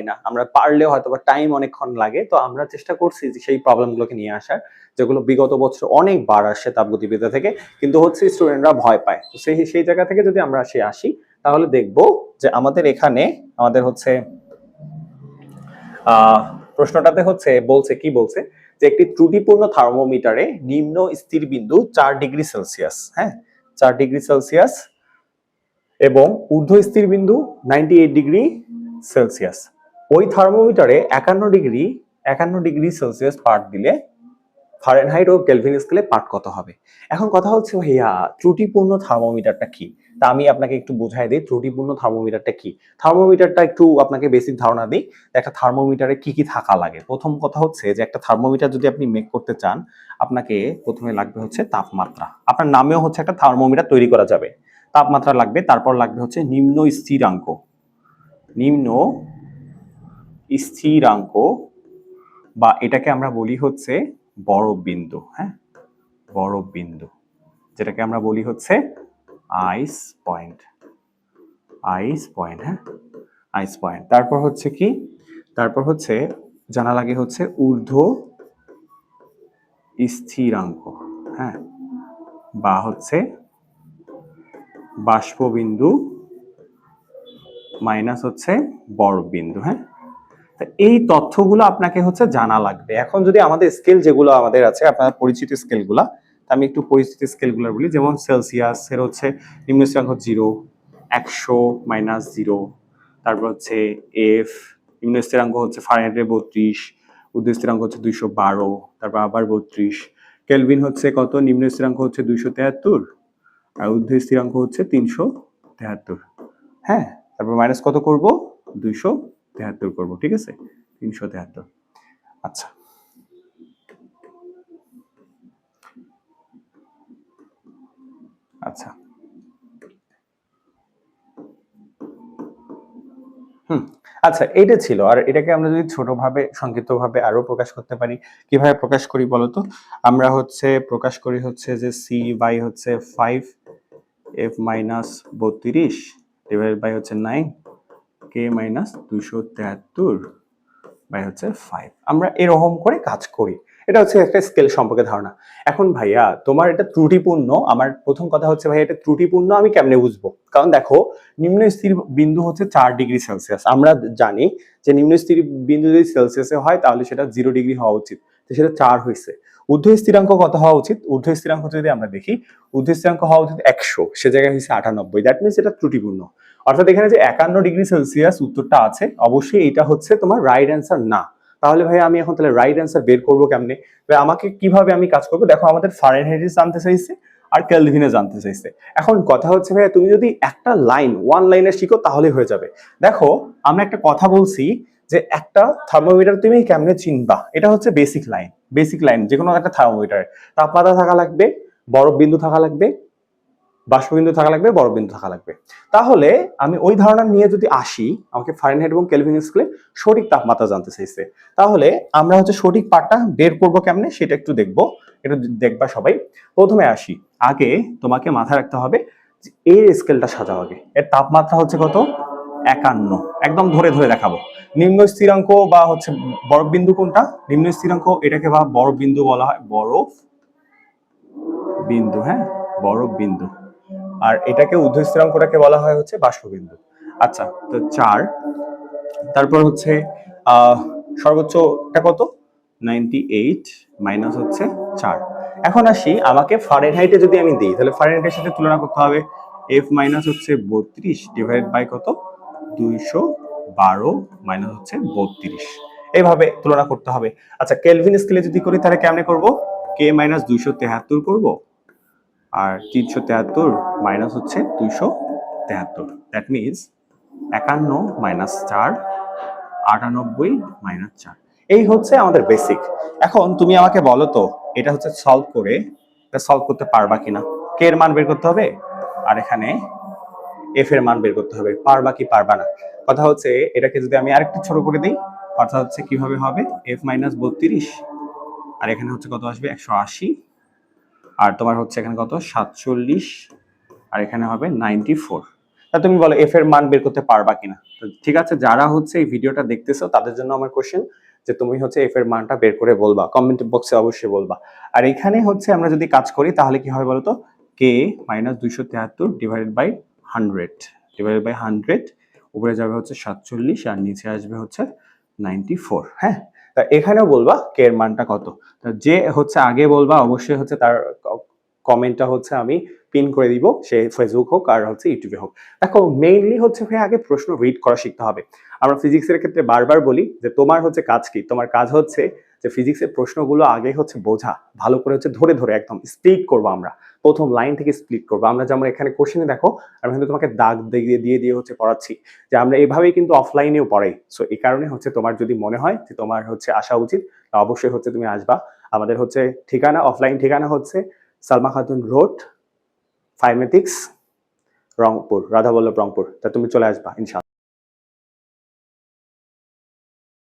না, আমরা পারলেও হয়তো বা টাইম অনেকক্ষণ লাগে। তো আমরা চেষ্টা করছি যে সেই প্রবলেমগুলোকে নিয়ে আসার, যেগুলো বিগত বছর অনেকবার আসছে তাপগতিবিদ্যা থেকে, কিন্তু হচ্ছে স্টুডেন্টরা ভয় পায়। তো সেই জায়গা থেকে যদি আমরা আসি, তাহলে দেখব যে আমাদের এখানে আমাদের হচ্ছে প্রশ্নটাতে হচ্ছে বলছে যে একটি ত্রুটিপূর্ণ থার্মোমিটারে নিম্ন স্থির বিন্দু 4°C, হ্যাঁ 4°C, এবং ঊর্ধ্ব স্থির বিন্দু 98°C। ওই থার্মোমিটারে 51°C পাঠ দিলে ফারেনহাইট ও কেলভিন স্কেলে পাঠ কত হবে? এখন কথা হচ্ছে ভাইয়া, ত্রুটিপূর্ণ থার্মোমিটারটা কি? তা আমি আপনাকে একটু বোঝাই দিই ত্রুটিপূর্ণ থার্মোমিটারটা কি। থার্মোমিটারটা একটু আপনাকে বেসিক ধারণা দিই। একটা থার্মোমিটারে কি কি থাকা লাগে। প্রথম কথা হচ্ছে যে একটা থার্মোমিটার যদি আপনি মেক করতে চান, আপনাকে প্রথমে লাগবে হচ্ছে তাপমাত্রা। আপনার নামেও হচ্ছে একটা থার্মোমিটার তৈরি করা যাবে। তাপমাত্রা লাগবে, তারপর লাগবে হচ্ছে নিম্ন স্থিরাঙ্ক, বা এটাকে আমরা বলি হচ্ছে বরফ বিন্দু, হ্যাঁ বরফ বিন্দু, যেটাকে আমরা বলি হচ্ছে আইস পয়েন্ট, হ্যাঁ আইস পয়েন্ট। তারপর হচ্ছে কি, তারপর হচ্ছে জানা লাগে হচ্ছে ঊর্ধ্ব স্থিরাঙ্ক, হ্যাঁ বা হচ্ছে বাষ্পবিন্দু মাইনাস হচ্ছে বরফ বিন্দু, হ্যাঁ। এই তথ্যগুলো আপনাকে হচ্ছে জানা লাগবে। এখন যদি আমাদের স্কেল যেগুলো আমাদের আছে, আপনার পরিচিত স্কেলগুলা, আমি একটু পরিচিত স্কেলগুলো বলি। যেমন সেলসিয়াস এর হচ্ছে নিম্ন স্থিরাঙ্ক 0, 100 - 0। তারপর হচ্ছে এফ নিম্ন স্থিরাঙ্ক হচ্ছে ফারেনহাইটে 32, ঊর্ধ্ব স্থিরাঙ্ক হচ্ছে 212, তারপর আবার 32। কেলভিন হচ্ছে কত? নিম্ন স্থিরাঙ্ক হচ্ছে 273 আর ঊর্ধ্ব স্থিরাঙ্ক হচ্ছে 373, হ্যাঁ। তারপর মাইনাস কত করব? 273 করব, ঠিক আছে 373। আচ্ছা আচ্ছা আচ্ছা, এইটা ছিল। আর এটাকে আমরা যদি ছোটভাবে সংক্ষিপ্তভাবে আরো প্রকাশ করতে পারি, কিভাবে প্রকাশ করি বলতো? আমরা হচ্ছে প্রকাশ করি হচ্ছে যে সি বাই হচ্ছে 5 এফ মাইনাস 32 ডিভাইডেড বাই হচ্ছে 9 কে মাইনাস 273 বাই হচ্ছে 5। আমরা এরকম করে কাজ করি। এটা হচ্ছে একটা স্কেল সম্পর্কে ধারণা। এখন ভাইয়া তোমার এটা ত্রুটিপূর্ণ, আমার প্রথম কথা হচ্ছে ভাইয়া এটা ত্রুটিপূর্ণ আমি কেমনে বুঝবো? কারণ দেখো নিম্ন স্থির বিন্দু হচ্ছে 4°C। আমরা জানি যে নিম্ন স্থির বিন্দু যদি সেলসিয়াসে হয় তাহলে সেটা 0° হওয়া উচিত, তো সেটা 4 হয়েছে। ঊর্ধ্ব স্থিরাঙ্ক কত হওয়া উচিত? ঊর্ধ্ব স্থিরাঙ্ক যদি আমরা দেখি, ঊর্ধ্ব স্থিরাঙ্ক হওয়া উচিত 100, সে জায়গায় হয়েছে 98। দ্যাট মিনস এটা ত্রুটিপূর্ণ। অর্থাৎ এখানে যে 51°C উত্তরটা আছে, অবশ্যই এটা হচ্ছে তোমার রাইট অ্যান্সার না। তাহলে ভাই আমি এখন তাহলে রাইট অ্যান্সার বের করবো কেমনে? আমাকে কিভাবে আমি কাজ করবো? দেখো আমাদের ফারেনহাইটে জানতে চাইছে আর কেলভিনে জানতে চাইছে। এখন কথা হচ্ছে ভাইয়া তুমি যদি একটা লাইন ওয়ান লাইনে শিখো তাহলে হয়ে যাবে। দেখো আমরা একটা কথা বলছি যে একটা থার্মোমিটার তুমি কেমনে চিনবা, এটা হচ্ছে বেসিক লাইন যে কোনো একটা থার্মোমিটারে তাপমাত্রা থাকা লাগবে, বরফ বিন্দু থাকা লাগবে, বাষ্পবিন্দু থাকা লাগবে, বরফ বিন্দু থাকা লাগবে। তাহলে আমি ওই ধারণা নিয়ে যদি আসি, আমাকে ফারেনহাইট এবং কেলভিন স্কেলে সঠিক তাপমাত্রা জানতে চাইছে, তাহলে আমরা হচ্ছে সঠিক পার্টটা বের করবো কেমনে সেটা একটু দেখবো। একটু দেখবা সবাই। প্রথমে আসি, আগে তোমাকে মাথায় রাখতে হবে যে এর স্কেলটা সাজাও আগে। এর তাপমাত্রা হচ্ছে কত? 51। একদম ধরে ধরে দেখাবো। নিম্ন স্থিরাঙ্ক বা হচ্ছে বরফ বিন্দু কোনটা? নিম্ন স্থিরাঙ্ক এটাকে বা বরফ বিন্দু বলা হয়, বরফ বিন্দু, হ্যাঁ বরফ বিন্দু। আর এটাকে ঊর্ধ্ব স্থিরাঙ্কটাকে বলা হয় হচ্ছে বাষ্পবিন্দু। আচ্ছা, তো 4। তারপর হচ্ছে সর্বোচ্চটা কত? 98 মাইনাস হচ্ছে 4। এখন আসি, আমাকে ফারেনহাইটে যদি আমি দিই তাহলে ফারেনহাইটের সাথে তুলনা করতে হবে। এফ মাইনাস হচ্ছে 32 ডিভাইড বাই কত? 212 মাইনাস হচ্ছে 32, এইভাবে তুলনা করতে হবে। আচ্ছা কেলভিন স্কেলে যদি করি তাহলে কেমনে করব? কে মাইনাস 273 করব, আর 373 মাইনাস হচ্ছে 273। That means 51 minus 4, 98 minus 4। এই হচ্ছে আমাদের বেসিক। এখন তুমি আমাকে বলো তো এটা হচ্ছে সলভ করতে পারবা কিনা? কে এর মান বের করতে হবে আর এখানে এফ এর মান বের করতে হবে, পারবা কি পারবা না। কথা হচ্ছে এটাকে যদি আমি আরেকটু ছোট করে দিই, অর্থাৎ হচ্ছে কিভাবে হবে? এফ মাইনাস 32 আর এখানে হচ্ছে কত আসবে? 180, আর তোমার হচ্ছে এখানে কত? 47, আর এখানে হবে 94। তা তুমি বলো এফ এর মান বের করতে পারবা কিনা। তো ঠিক আছে, যারা হচ্ছে এই ভিডিওটা দেখতেছো তাদের জন্য আমার কোশ্চেন যে তুমি হচ্ছে এফ এর মানটা বের করে বলবা, কমেন্ট বক্সে অবশ্যই বলবা। আর এখানে হচ্ছে আমরা যদি কাজ করি তাহলে কি হবে বলতো, কে মাইনাস 273 ডিভাইডেড বাই 100 উপরে যাবে হচ্ছে 47 আর নিচে আসবে হচ্ছে 94। হ্যাঁ, তা এখানেও বলবা কে এর মানটা কত। যে হচ্ছে আগে বলবা অবশ্যই হচ্ছে তার কমেন্টটা হচ্ছে আমি পিন করে দিব, সে ফেসবুক হোক আর হচ্ছে ইউটিউবে হোক। দেখো মেইনলি হচ্ছে ভাই আগে প্রশ্ন রিড করা শিখতে হবে। আমরা ফিজিক্সের ক্ষেত্রে বারবার বলি যে তোমার হচ্ছে কাজ কি, তোমার কাজ হচ্ছে যে ফিজিক্সের প্রশ্নগুলো আগে হচ্ছে বোঝা, ভালো করে হচ্ছে ধরে ধরে একদম স্প্লিট করবো আমরা, প্রথম লাইন থেকে স্প্লিট করবো। আমরা যেমন এখানে কোশ্চেনে দেখো আমি কিন্তু তোমাকে দাগ দিয়ে দিয়ে দিয়ে হচ্ছে পড়াচ্ছি, যে আমরা এইভাবেই কিন্তু অফলাইনেও পড়াই। সো এই কারণে হচ্ছে তোমার যদি মনে হয় যে তোমার হচ্ছে আসা উচিত, অবশ্যই হচ্ছে তুমি আসবা। আমাদের হচ্ছে ঠিকানা, অফলাইন ঠিকানা হচ্ছে সালমা খাতুন রোড, ফাইমেটিক্স, রংপুর, রাধাবল্লভ রংপুর। তা তুমি চলে আসবা ইনশাআল্লাহ।